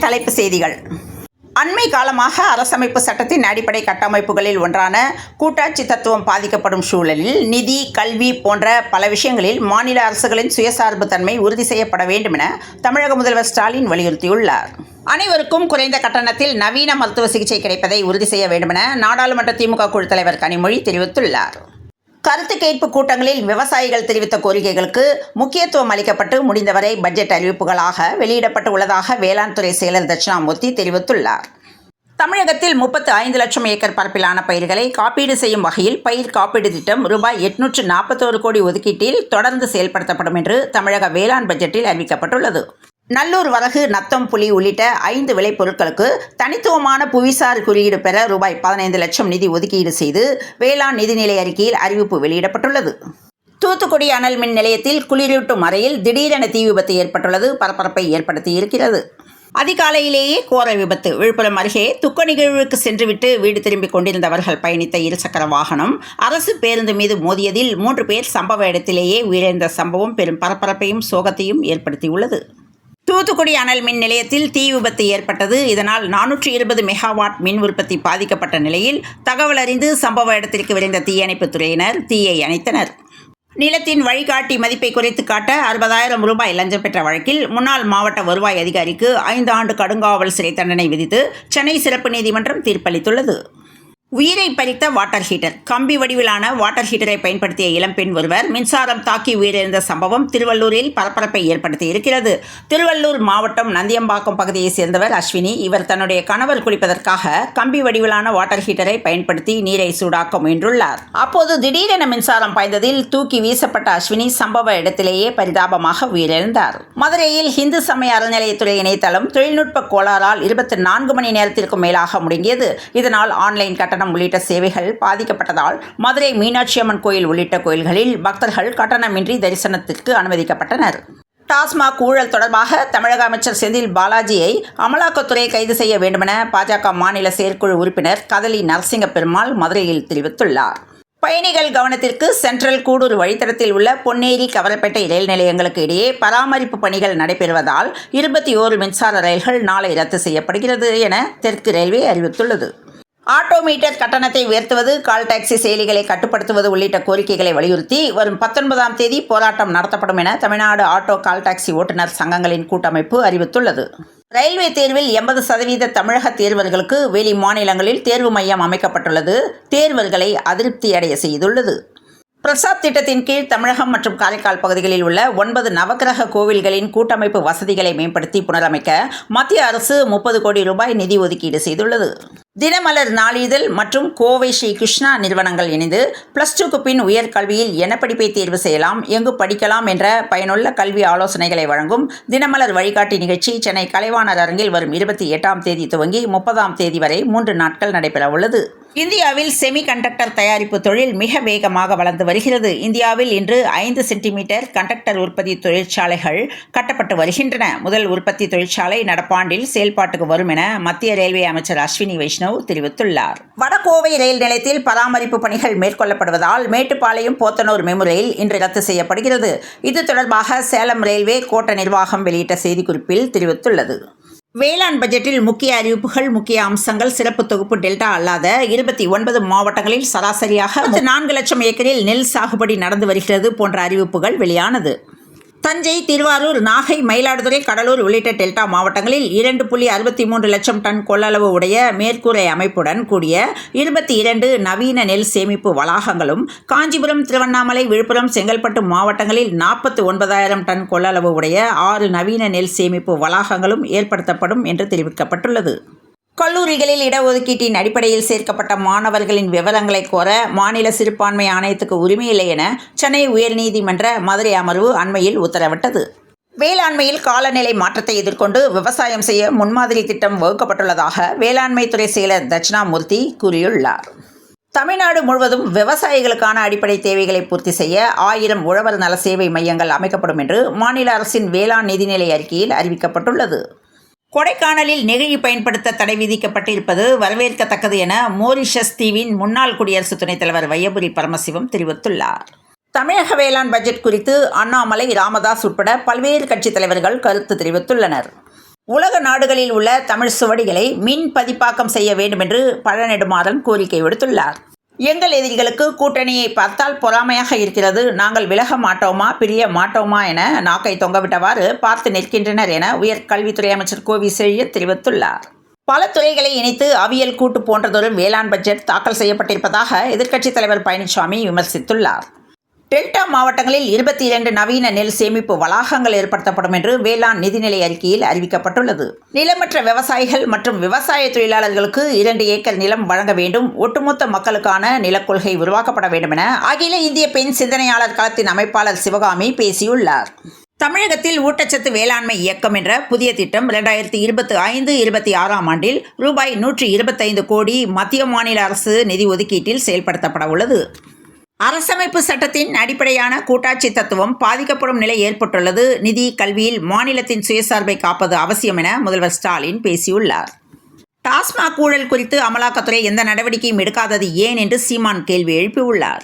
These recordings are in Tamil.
தலைப்பு செய்திகள். அண்மை காலமாக அரசமைப்பு சட்டத்தின் அடிப்படை கட்டமைப்புகளில் ஒன்றான கூட்டாட்சி தத்துவம் பாதிக்கப்படும் சூழலில் நிதி, கல்வி போன்ற பல விஷயங்களில் மாநில அரசுகளின் சுயசார்பு தன்மை உறுதி செய்யப்பட வேண்டும் என தமிழக முதல்வர் ஸ்டாலின் வலியுறுத்தியுள்ளார். அனைவருக்கும் குறைந்த கட்டணத்தில் நவீன மருத்துவ சிகிச்சை கிடைப்பதை உறுதி செய்ய வேண்டும் என நாடாளுமன்ற திமுக குழு தலைவர் கனிமொழி தெரிவித்துள்ளார். கருத்து கேட்பு கூட்டங்களில் விவசாயிகள் தெரிவித்த கோரிக்கைகளுக்கு முக்கியத்துவம் அளிக்கப்பட்டு முடிந்தவரை பட்ஜெட் அறிவிப்புகளாக வெளியிடப்பட்டு உள்ளதாக வேளாண் துறை செயலர் தட்சிணாமூர்த்தி தெரிவித்துள்ளார். தமிழகத்தில் 35 லட்சம் ஏக்கர் பரப்பிலான பயிர்களை காப்பீடு செய்யும் வகையில் பயிர் காப்பீடு திட்டம் ரூபாய் 841 கோடி ஒதுக்கீட்டில் தொடர்ந்து செயல்படுத்தப்படும் என்று தமிழக வேளாண் பட்ஜெட்டில் அறிவிக்கப்பட்டுள்ளது. நல்லூர் வரகு, நத்தம், புலி உள்ளிட்ட 5 விளைபொருட்களுக்கு தனித்துவமான புவிசார் குறியீடு பெற ரூபாய் 15 லட்சம் நிதி ஒதுக்கீடு செய்து வேளாண் நிதிநிலை அறிக்கையில் அறிவிப்பு வெளியிடப்பட்டுள்ளது. தூத்துக்குடி அனல் மின் நிலையத்தில் குளிரூட்டும் அறையில் திடீரென தீ விபத்து ஏற்பட்டுள்ளது பரபரப்பை ஏற்படுத்தியிருக்கிறது. அதிகாலையிலேயே கோர விபத்து. விழுப்புரம் அருகே துக்க நிகழ்வுக்கு சென்றுவிட்டு வீடு திரும்பிக் கொண்டிருந்தவர்கள் பயணித்த இருசக்கர வாகனம் அரசு பேருந்து மீது மோதியதில் 3 பேர் சம்பவ இடத்திலேயே உயிரிழந்த சம்பவம் பெரும் பரபரப்பையும் சோகத்தையும் ஏற்படுத்தியுள்ளது. தூத்துக்குடி அனல் மின் நிலையத்தில் தீ விபத்து ஏற்பட்டது. இதனால் 420 மெகாவாட் மின் உற்பத்தி பாதிக்கப்பட்ட நிலையில் தகவல் அறிந்து சம்பவ இடத்திற்கு விரைந்த தீயணைப்புத் துறையினர் தீயை அணைத்தனர். நிலத்தின் வழிகாட்டி மதிப்பை குறைத்து காட்ட 60,000 ரூபாய் லஞ்சம் பெற்ற வழக்கில் முன்னாள் மாவட்ட வருவாய் அதிகாரிக்கு 5 ஆண்டு கடுங்காவல் சிறை தண்டனை விதித்து சென்னை சிறப்பு நீதிமன்றம் தீர்ப்பளித்துள்ளது. உயிரை பறித்த வாட்டர் ஹீட்டர். கம்பி வடிவிலான வாட்டர் ஹீட்டரை பயன்படுத்திய இளம்பெண் ஒருவர் மின்சாரம் தாக்கி உயிரிழந்த சம்பவம் திருவள்ளூரில் பரபரப்பை ஏற்படுத்தி இருக்கிறது. திருவள்ளூர் மாவட்டம் நந்தியம்பாக்கம் பகுதியைச் சேர்ந்தவர் அஸ்வினி. இவர் தன்னுடைய கணவர் குளிப்பதற்காக கம்பி வடிவிலான வாட்டர் ஹீட்டரை பயன்படுத்தி நீரை சூடாக்க முயன்றுள்ளார். அப்போது திடீரென மின்சாரம் பாய்ந்ததில் தூக்கி வீசப்பட்ட அஸ்வினி சம்பவ இடத்திலேயே பரிதாபமாக உயிரிழந்தார். மதுரையில் இந்து சமய அறநிலையத்துறை இணையதளம் தொழில்நுட்ப கோளாறால் 24 மணி நேரத்திற்கும் மேலாக முடங்கியது. இதனால் ஆன்லைன் கட்டணம் உள்ளிட்ட சேவைகள் பாதிக்கப்பட்டதால் மதுரை மீனாட்சி அம்மன் கோயில் உள்ளிட்ட கோயில்களில் பக்தர்கள் கட்டணமின்றி தரிசனத்திற்கு அனுமதிக்கப்பட்டனர். டாஸ்மாக் ஊழல் தொடர்பாக தமிழக அமைச்சர் செந்தில் பாலாஜியை அமலாக்கத்துறை கைது செய்ய வேண்டுமென பாஜக மாநில செயற்குழு உறுப்பினர் கதலி நரசிங்க பெருமாள் மதுரையில் தெரிவித்துள்ளார். பயணிகள் கவனத்திற்கு சென்ட்ரல் கூடூர் வழித்தடத்தில் உள்ள பொன்னேரி, கவரப்பேட்டை ரயில் நிலையங்களுக்கு இடையே பராமரிப்பு பணிகள் நடைபெறுவதால் 21 மின்சார ரயில்கள் நாளை ரத்து செய்யப்படுகிறது என தெற்கு ரயில்வே அறிவித்துள்ளது. ஆட்டோ மீட்டர் கட்டணத்தை உயர்த்துவது, கால் டாக்ஸி செயலிகளை கட்டுப்படுத்துவது உள்ளிட்ட கோரிக்கைகளை வலியுறுத்தி வரும் 19ஆம் தேதி போராட்டம் நடத்தப்படும் என தமிழ்நாடு ஆட்டோ கால் டாக்ஸி ஓட்டுநர் சங்கங்களின் கூட்டமைப்பு அறிவித்துள்ளது. ரயில்வே தேர்வில் 80% தமிழக தேர்வர்களுக்கு வெளி மாநிலங்களில் தேர்வு மையம் அமைக்கப்பட்டுள்ளது தேர்வர்களை அதிருப்தி அடைய செய்துள்ளது. பிரசாத் திட்டத்தின் கீழ் தமிழகம் மற்றும் காரைக்கால் பகுதிகளில் உள்ள 9 நவக்கிரக கோவில்களின் கூட்டமைப்பு வசதிகளை மேம்படுத்தி புனரமைக்க மத்திய அரசு 30 கோடி ரூபாய் நிதி ஒதுக்கீடு செய்துள்ளது. தினமலர் நாளிதழ் மற்றும் கோவை ஸ்ரீ கிருஷ்ணா நிறுவனங்கள் இணைந்து +2க்கு பின் உயர்கல்வியில் என்ன படிப்பை தேர்வு செய்யலாம், எங்கு படிக்கலாம் என்ற பயனுள்ள கல்வி ஆலோசனைகளை வழங்கும் தினமலர் வழிகாட்டி நிகழ்ச்சி சென்னை கலைவாணர் அரங்கில் வரும் 28ஆம் தேதி துவங்கி 30ஆம் தேதி வரை 3 நாட்கள் நடைபெறவுள்ளது. இந்தியாவில் செமி கண்டக்டர் தயாரிப்பு தொழில் மிக வேகமாக வளர்ந்து வருகிறது. இந்தியாவில் இன்று 5 சென்டிமீட்டர் கண்டக்டர் உற்பத்தி தொழிற்சாலைகள் கட்டப்பட்டு வருகின்றன. முதல் உற்பத்தி தொழிற்சாலை நடப்பாண்டில் செயல்பாட்டுக்கு வரும் என மத்திய ரயில்வே அமைச்சர் அஸ்வினி வைஷ்ணவ் தெரிவித்துள்ளார். வடகோவை ரயில் நிலையத்தில் பராமரிப்பு பணிகள் மேற்கொள்ளப்படுவதால் மேட்டுப்பாளையம் போத்தனூர் மெமு ரயில் இன்று ரத்து செய்யப்படுகிறது. இது தொடர்பாக சேலம் ரயில்வே கோட்ட நிர்வாகம் வெளியிட்ட செய்திக்குறிப்பில் தெரிவித்துள்ளது. வேளாண் பட்ஜெட்டில் முக்கிய அறிவிப்புகள், முக்கிய அம்சங்கள், சிறப்பு தொகுப்பு. டெல்டா அல்லாத 29 மாவட்டங்களில் சராசரியாக 4 லட்சம் ஏக்கரில் நெல் சாகுபடி நடந்து வருகிறது போன்ற அறிவிப்புகள் வெளியானது. தஞ்சை, திருவாரூர், நாகை, மயிலாடுதுறை, கடலூர் உள்ளிட்ட டெல்டா மாவட்டங்களில் 2.63 லட்சம் டன் கொள்ளளவு உடைய மேற்கூரை அமைப்புடன் கூடிய 22 நவீன நெல் சேமிப்பு வளாகங்களும், காஞ்சிபுரம், திருவண்ணாமலை, விழுப்புரம், செங்கல்பட்டு மாவட்டங்களில் 49,000 டன் கொள்ளளவு உடைய 6 நவீன நெல் சேமிப்பு வளாகங்களும் ஏற்படுத்தப்படும் என்று தெரிவிக்கப்பட்டுள்ளது. கல்லூரிகளில் இடஒதுக்கீட்டின் அடிப்படையில் சேர்க்கப்பட்ட மாணவர்களின் விவரங்களை கோர மாநில சிறுபான்மை ஆணையத்துக்கு உரிமையில்லை என சென்னை உயர்நீதிமன்ற மதுரை அமர்வு அண்மையில் உத்தரவிட்டது. வேளாண்மையில் காலநிலை மாற்றத்தை எதிர்கொண்டு விவசாயம் செய்ய முன்மாதிரி திட்டம் வகுக்கப்பட்டுள்ளதாக வேளாண்மை துறை செயலர் தட்சிணாமூர்த்தி கூறியுள்ளார். தமிழ்நாடு முழுவதும் விவசாயிகளுக்கான அடிப்படை தேவைகளை பூர்த்தி செய்ய 1000 உழவர் நல சேவை மையங்கள் அமைக்கப்படும் என்று மாநில அரசின் வேளாண் நிதிநிலை அறிக்கையில் அறிவிக்கப்பட்டுள்ளது. கொடைக்கானலில் நெகிழி பயன்படுத்த தடை விதிக்கப்பட்டிருப்பது வரவேற்கத்தக்கது என மொரீஷியஸ் தீவின் முன்னாள் குடியரசு துணைத் தலைவர் வையபுரி பரமசிவம் தெரிவித்துள்ளார். தமிழக வேளாண் பட்ஜெட் குறித்து அண்ணாமலை, ராமதாஸ் உட்பட பல்வேறு கட்சித் தலைவர்கள் கருத்து தெரிவித்துள்ளனர். உலக நாடுகளில் உள்ள தமிழ் சுவடிகளை மின் பதிப்பாக்கம் செய்ய வேண்டும் என்று பழநெடுமாறன் கோரிக்கை விடுத்துள்ளார். எங்கள் எதிரிகளுக்கு கூட்டணியை பார்த்தால் பொறாமையாக இருக்கிறது. நாங்கள் விலக மாட்டோமா பிரிய மாட்டோமா என நாக்கை தொங்கவிட்டவாறு பார்த்து நிற்கின்றனர் என உயர்கல்வித்துறை அமைச்சர் கோவி செழியன் தெரிவித்துள்ளார். பல துறைகளை இணைத்து அவியல் கூட்டு போன்றதொரு வேளாண் பட்ஜெட் தாக்கல் செய்யப்பட்டிருப்பதாக எதிர்க்கட்சித் தலைவர் பழனிசாமி விமர்சித்துள்ளார். டெல்டா மாவட்டங்களில் 22 நவீன நெல் சேமிப்பு வளாகங்கள் ஏற்படுத்தப்படும் என்று வேளாண் நிதிநிலை அறிக்கையில் அறிவிக்கப்பட்டுள்ளது. நிலமற்ற விவசாயிகள் மற்றும் விவசாய தொழிலாளர்களுக்கு 2 ஏக்கர் நிலம் வழங்க வேண்டும். ஒட்டுமொத்த மக்களுக்கான நிலக்கொள்கை உருவாக்கப்பட வேண்டும் என அகில இந்திய பெண் சிந்தனையாளர் களத்தின் அமைப்பாளர் சிவகாமி பேசியுள்ளார். தமிழகத்தில் ஊட்டச்சத்து வேளாண்மை இயக்கம் என்ற புதிய திட்டம் 2025-26 ஆண்டில் ரூபாய் 125 கோடி மத்திய மாநில அரசு நிதி ஒதுக்கீட்டில் செயல்படுத்தப்பட உள்ளது. அரசமைப்பு சட்டத்தின் அடிப்படையான கூட்டாட்சி தத்துவம் பாதிக்கப்படும் நிலை ஏற்பட்டுள்ளது. நிதி கல்வியில் மாநிலத்தின் சுயசார்பை காப்பது அவசியம் என முதல்வர் ஸ்டாலின் பேசியுள்ளார். டாஸ்மாக் ஊழல் குறித்து அமலாக்கத்துறை எந்த நடவடிக்கையும் எடுக்காதது ஏன் என்று சீமான் கேள்வி எழுப்பியுள்ளார்.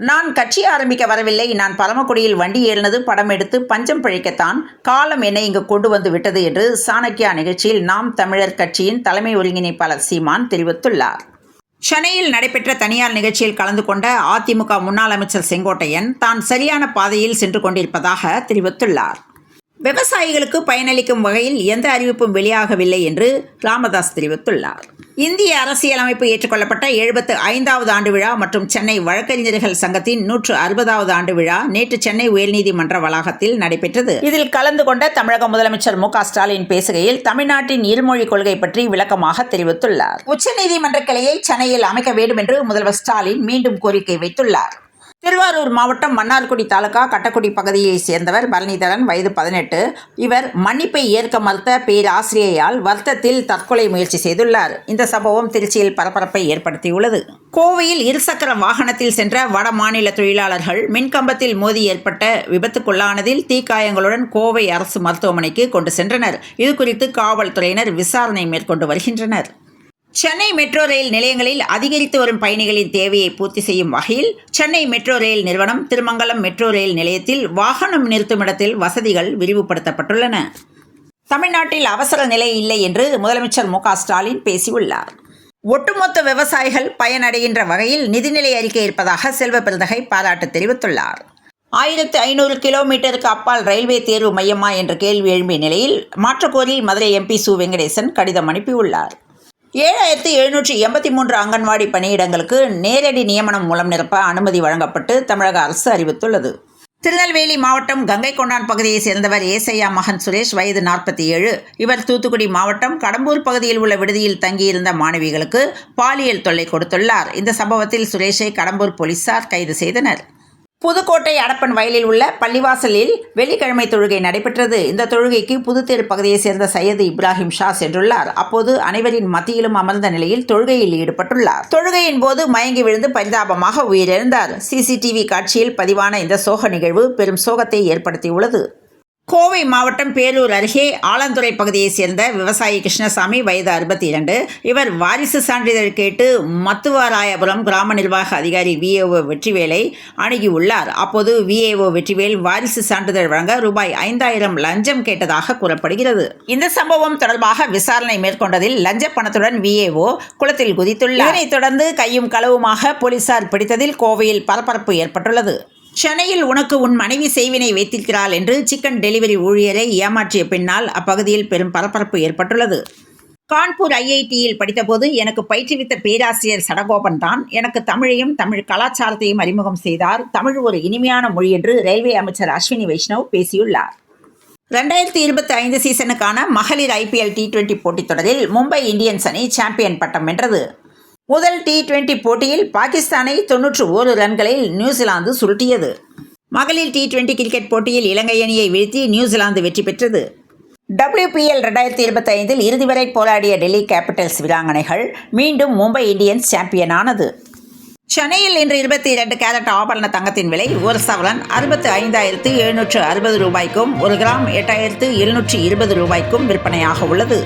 நான் கட்சி ஆரம்பிக்க வரவில்லை. நான் பரமக்குடியில் வண்டி ஏறினது படம் எடுத்து பஞ்சம் பிழைக்கத்தான். காலம் என்னை இங்கு கொண்டு வந்து விட்டது என்று சாணக்கியா நிகழ்ச்சியில் நாம் தமிழர் கட்சியின் தலைமை ஒருங்கிணைப்பாளர் சீமான் தெரிவித்துள்ளார். சென்னையில் நடைபெற்ற தனியார் நிகழ்ச்சியில் கலந்து கொண்ட அதிமுக முன்னாள் அமைச்சர் செங்கோட்டையன் தான் சரியான பாதையில் சென்று கொண்டிருப்பதாக தெரிவித்துள்ளார். விவசாயிகளுக்கு பயனளிக்கும் வகையில் எந்த அறிவிப்பும் வெளியாகவில்லை என்று ராமதாஸ் தெரிவித்துள்ளார். இந்திய அரசியலமைப்பு ஏற்றுக்கொள்ளப்பட்ட 75வது ஆண்டு விழா மற்றும் சென்னை வழக்கறிஞர்கள் சங்கத்தின் 160வது ஆண்டு விழா நேற்று சென்னை உயர்நீதிமன்ற வளாகத்தில் நடைபெற்றது. இதில் கலந்து கொண்ட தமிழக முதலமைச்சர் மு.க. ஸ்டாலின் பேசுகையில் தமிழ்நாட்டின் இருமொழி கொள்கை பற்றி விளக்கமாக தெரிவித்துள்ளார். உச்சநீதிமன்ற கிளையை சென்னையில் அமைக்க வேண்டும் என்று முதல்வர் ஸ்டாலின் மீண்டும் கோரிக்கை வைத்துள்ளார். திருவாரூர் மாவட்டம் மன்னார்குடி தாலுகா கட்டக்குடி பகுதியைச் சேர்ந்தவர் பரணிதரன், வயது 18. இவர் மன்னிப்பை ஏற்க மறுத்த பேராசிரியையால் வருத்தத்தில் தற்கொலை முயற்சி செய்துள்ளார். இந்த சம்பவம் திருச்சியில் பரபரப்பை ஏற்படுத்தியுள்ளது. கோவையில் இருசக்கர வாகனத்தில் சென்ற வட மாநில தொழிலாளர்கள் மின்கம்பத்தில் மோதி ஏற்பட்ட விபத்துக்குள்ளானதில் தீக்காயங்களுடன் கோவை அரசு மருத்துவமனைக்கு கொண்டு சென்றனர். இதுகுறித்து காவல்துறையினர் விசாரணை மேற்கொண்டு வருகின்றனர். சென்னை மெட்ரோ ரயில் நிலையங்களில் அதிகரித்து வரும் பயணிகளின் தேவையை பூர்த்தி செய்யும் வகையில் சென்னை மெட்ரோ ரயில் நிறுவனம் திருமங்கலம் மெட்ரோ ரயில் நிலையத்தில் வாகனம் நிறுத்துமிடத்தில் வசதிகள் விரிவுபடுத்தப்பட்டுள்ளன. தமிழ்நாட்டில் அவசர நிலை இல்லை என்று முதலமைச்சர் மு.க. ஸ்டாலின் பேசியுள்ளார். ஒட்டுமொத்த விவசாயிகள் பயனடைகின்ற வகையில் நிதிநிலை அறிக்கை இருப்பதாக செல்வ பெருந்தகை பாராட்டு தெரிவித்துள்ளார். 1500 கிலோமீட்டருக்கு அப்பால் ரயில்வே தேர்வு மையமா என்ற கேள்வி எழும்பிய நிலையில் மாற்றக்கோரி மதுரை எம்பி சு. வெங்கடேசன் கடிதம் அனுப்பியுள்ளார். 7783 அங்கன்வாடி பணியிடங்களுக்கு நேரடி நியமனம் மூலம் நிரப்ப அனுமதி வழங்கப்பட்டு தமிழக அரசு அறிவித்துள்ளது. திருநெல்வேலி மாவட்டம் கங்கை கொண்டான் பகுதியைச் சேர்ந்தவர் ஏசையா மகன் சுரேஷ், வயது 47. இவர் தூத்துக்குடி மாவட்டம் கடம்பூர் பகுதியில் உள்ள விடுதியில் தங்கியிருந்த மாணவிகளுக்கு பாலியல் தொல்லை கொடுத்துள்ளார். இந்த சம்பவத்தில் சுரேஷை கடம்பூர் போலீசார் கைது செய்தனர். புதுக்கோட்டை அடப்பன் வயலில் உள்ள பள்ளிவாசலில் வெள்ளிக்கிழமை தொழுகை நடைபெற்றது. இந்த தொழுகைக்கு புதுத்தேரு பகுதியைச் சேர்ந்த சையது இப்ராஹிம் ஷா சென்றுள்ளார். அப்போது அனைவரின் மத்தியிலும் அமர்ந்த நிலையில் தொழுகையில் ஈடுபட்டுள்ளார். தொழுகையின் போது மயங்கி விழுந்து பரிதாபமாக உயிரிழந்தார். சிசிடிவி காட்சியில் பதிவான இந்த சோக நிகழ்வு பெரும் சோகத்தை ஏற்படுத்தியுள்ளது. கோவை மாவட்டம் பேரூர் அருகே ஆலந்துறை பகுதியைச் சேர்ந்த விவசாயி கிருஷ்ணசாமி, வயது 62. இவர் வாரிசு சான்றிதழ் கேட்டு மத்துவாராயபுரம் கிராம நிர்வாக அதிகாரி விஏஓ வெற்றிவேலை அணுகியுள்ளார். அப்போது விஏஓ வெற்றிவேல் வாரிசு சான்றிதழ் வழங்க ரூபாய் 5000 லஞ்சம் கேட்டதாக கூறப்படுகிறது. இந்த சம்பவம் தொடர்பாக விசாரணை மேற்கொண்டதில் லஞ்ச பணத்துடன் விஏஓ குளத்தில் குதித்துள்ளார். இதனைத் தொடர்ந்து கையும் களவுமாக போலீசார் பிடித்ததில் கோவையில் பரபரப்பு ஏற்பட்டுள்ளது. சென்னையில் உனக்கு உன் மனைவி செய்வினை வைத்திருக்கிறாள் என்று சிக்கன் டெலிவரி ஊழியரை ஏமாற்றிய பின்னால் அப்பகுதியில் பெரும் பரபரப்பு ஏற்பட்டுள்ளது. கான்பூர் ஐஐடியில் படித்தபோது எனக்கு பயிற்றுவித்த பேராசிரியர் சடகோபன் தான் எனக்கு தமிழையும் தமிழ் கலாச்சாரத்தையும் அறிமுகம் செய்தார். தமிழ் ஒரு இனிமையான மொழி என்று ரயில்வே அமைச்சர் அஸ்வினி வைஷ்ணவ் பேசியுள்ளார். 2025 சீசனுக்கான மகளிர் IPL T20 போட்டித் தொடரில் மும்பை இந்தியன்ஸ் அணி சாம்பியன் பட்டம் வென்றது. முதல் T20 போட்டியில் பாகிஸ்தானை 91 ரன்களில் நியூசிலாந்து சுருட்டியது. மகளிர் T20 கிரிக்கெட் போட்டியில் இலங்கை அணியை வீழ்த்தி நியூசிலாந்து வெற்றி பெற்றது. WPL 2025 இறுதி வரை போராடிய டெல்லி கேபிட்டல்ஸ் வீராங்கனைகள் மீண்டும் மும்பை இந்தியன்ஸ் சாம்பியனானது. சென்னையில் இன்று 22 கேரட் ஆபரண தங்கத்தின் விலை ஒரு சவரன் 65,760 ரூபாய்க்கும் 1 கிராம் 8,720 ரூபாய்க்கும் விற்பனையாக உள்ளது.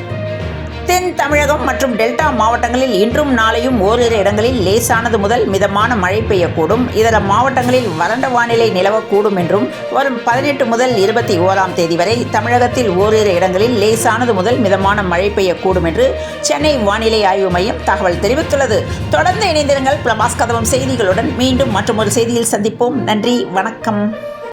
தென் தமிழகம் மற்றும் டெல்டா மாவட்டங்களில் இன்றும் நாளையும் ஓரிரு இடங்களில் லேசானது முதல் மிதமான மழை பெய்யக்கூடும். இதர மாவட்டங்களில் வறண்ட வானிலை நிலவக்கூடும் என்றும் வரும் 18 முதல் 21ஆம் தேதி வரை தமிழகத்தில் ஓரிரு இடங்களில் லேசானது முதல் மிதமான மழை பெய்யக்கூடும் என்று சென்னை வானிலை ஆய்வு மையம் தகவல் தெரிவித்துள்ளது. தொடர்ந்து இணைந்திருங்கள் பிரபாஸ் கதவம் செய்திகளுடன். மீண்டும் மற்றொரு செய்தியில் சந்திப்போம். நன்றி, வணக்கம்.